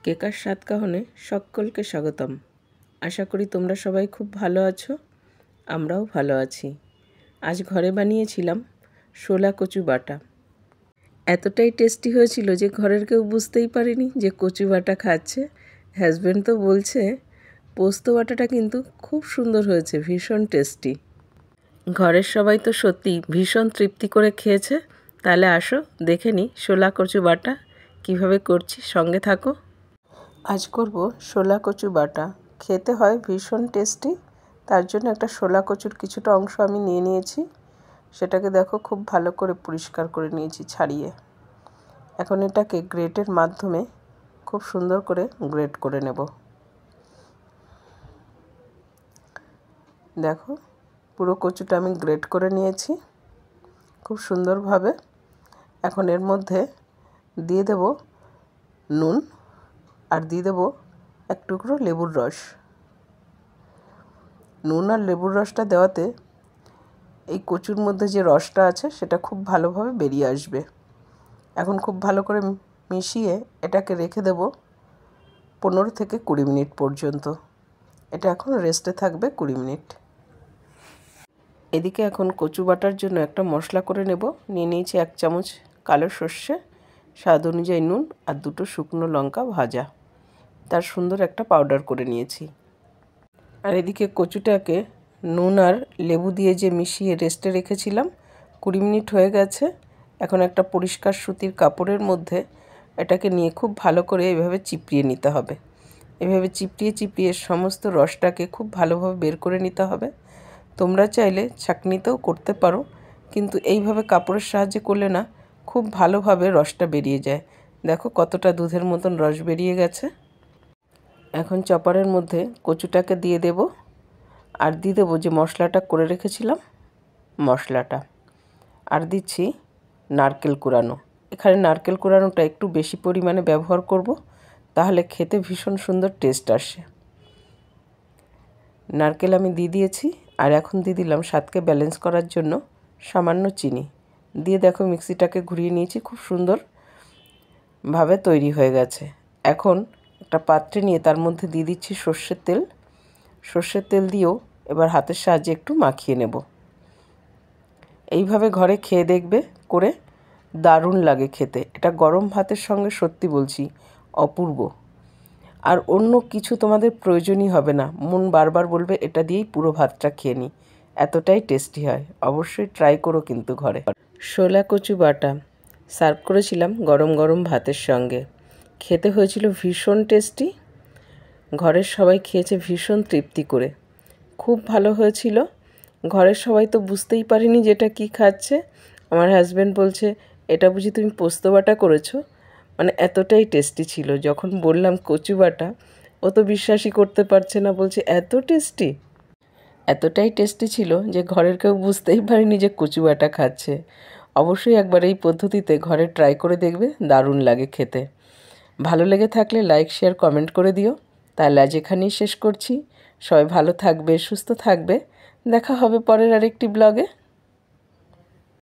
কেকার স্বাদ কাহনে সকলকে স্বাগতম। আশা করি তোমরা সবাই খুব ভালো আছো, আমরাও ভালো আছি। আজ ঘরে বানিয়েছিলাম শোলা কচু বাটা। এতটাই টেস্টি হয়েছিল যে ঘরের কেউ বুঝতেই পারেনি যে কচু বাটা খাচ্ছে। হাজব্যান্ড তো বলছে পোস্ত বাটাটা কিন্তু খুব সুন্দর হয়েছে, ভীষণ টেস্টি। ঘরের সবাই তো সত্যি ভীষণ তৃপ্তি করে খেয়েছে। তাহলে আসো দেখে নিই শোলা কচু বাটা কীভাবে করছি, সঙ্গে থাকো। আজ করব শোলা কচু বাটা। খেতে হয় ভীষণ টেস্টি। তার জন্য একটা শোলা কচুর কিছুটা অংশ আমি নিয়ে নিয়েছি। সেটাকে দেখো খুব ভালো করে পরিষ্কার করে নিয়েছি ছাড়িয়ে। এখন এটাকে গ্রেটের মাধ্যমে খুব সুন্দর করে গ্রেট করে নেব। দেখো পুরো কচুটা আমি গ্রেট করে নিয়েছি খুব সুন্দরভাবে। এখন এর মধ্যে দিয়ে দেব নুন আর দিয়ে দেবো এক টুকরো লেবুর রস। নুন আর লেবুর রসটা দেওয়াতে এই কচুর মধ্যে যে রসটা আছে সেটা খুব ভালোভাবে বেরিয়ে আসবে। এখন খুব ভালো করে মিশিয়ে এটাকে রেখে দেব 15 থেকে 20 মিনিট পর্যন্ত। এটা এখন রেস্টে থাকবে 20 মিনিট। এদিকে এখন কচু বাটার জন্য একটা মশলা করে নেব। নিয়ে নিয়েছি 1 চামচ কালো সর্ষে, স্বাদ অনুযায়ী নুন আর 2টো শুকনো লঙ্কা ভাজা। তার সুন্দর একটা পাউডার করে নিয়েছি। আর এদিকে কচুটাকে নুন আর লেবু দিয়ে যে মিশিয়ে রেস্টে রেখেছিলাম 20 মিনিট হয়ে গেছে। এখন একটা পরিষ্কার সুতির কাপড়ের মধ্যে এটাকে নিয়ে খুব ভালো করে এভাবে চিপড়িয়ে নিতে হবে। এভাবে চিপড়িয়ে চিপড়িয়ে সমস্ত রসটাকে খুব ভালোভাবে বের করে নিতে হবে। তোমরা চাইলে ছাঁকনিতেও করতে পারো, কিন্তু এইভাবে কাপড়ের সাহায্যে করলে না খুব ভালোভাবে রসটা বেরিয়ে যায়। দেখো কতটা দুধের মতন রস বেরিয়ে গেছে। এখন চপারের মধ্যে কচুটাকে দিয়ে দেব আর দিয়ে দেবো যে মশলাটা করে রেখেছিলাম মশলাটা, আর দিচ্ছি নারকেল কুড়ানো। এখানে নারকেল কুড়ানোটা একটু বেশি পরিমাণে ব্যবহার করব, তাহলে খেতে ভীষণ সুন্দর টেস্ট আসে। নারকেল আমি দিয়ে দিয়েছি আর এখন দিয়ে দিলাম স্বাদকে ব্যালেন্স করার জন্য সামান্য চিনি। দিয়ে দেখো মিক্সিটাকে ঘুরিয়ে নিয়েছি, খুব সুন্দরভাবে তৈরি হয়ে গেছে। এখন একটা পাত্রে নিয়ে তার মধ্যে দিয়ে দিচ্ছি সর্ষের তেল। সর্ষের তেল দিয়েও এবার হাতের সাহায্যে একটু মাখিয়ে নেব। এইভাবে ঘরে খেয়ে দেখবে করে, দারুণ লাগে খেতে। এটা গরম ভাতের সঙ্গে সত্যি বলছি অপূর্ব। আর অন্য কিছু তোমাদের প্রয়োজনই হবে না, মন বারবার বলবে এটা দিয়েই পুরো ভাতটা খেয়ে নিই, এতটাই টেস্টি হয়। অবশ্যই ট্রাই করো কিন্তু ঘরে। শোলা কচু বাটা সার্ভ করেছিলাম গরম গরম ভাতের সঙ্গে। খেতে হয়েছিল ভীষণ টেস্টি। ঘরের সবাই খেয়েছে ভীষণ তৃপ্তি করে, খুব ভালো হয়েছিল। ঘরের সবাই তো বুঝতেই পারেনি যেটা কি খাচ্ছে। আমার হাজব্যান্ড বলছে এটা বুঝি তুমি পোস্ত বাটা করেছো, মানে এতটাই টেস্টি ছিল। যখন বললাম কচু বাটা, ও তো বিশ্বাসই করতে পারছে না, বলছে এত টেস্টি। এতটাই টেস্টি ছিল যে ঘরের কেউ বুঝতেই পারেনি যে কচু বাটা খাচ্ছে। অবশ্যই একবার এই পদ্ধতিতে ঘরে ট্রাই করে দেখবে, দারুণ লাগে খেতে। ভালো লেগে থাকলে লাইক শেয়ার কমেন্ট করে দিও। তাহলে আজ এখানেই শেষ করছি। সবাই ভালো থাকবে, সুস্থ থাকবে। দেখা হবে পরের আরেকটি ব্লগে।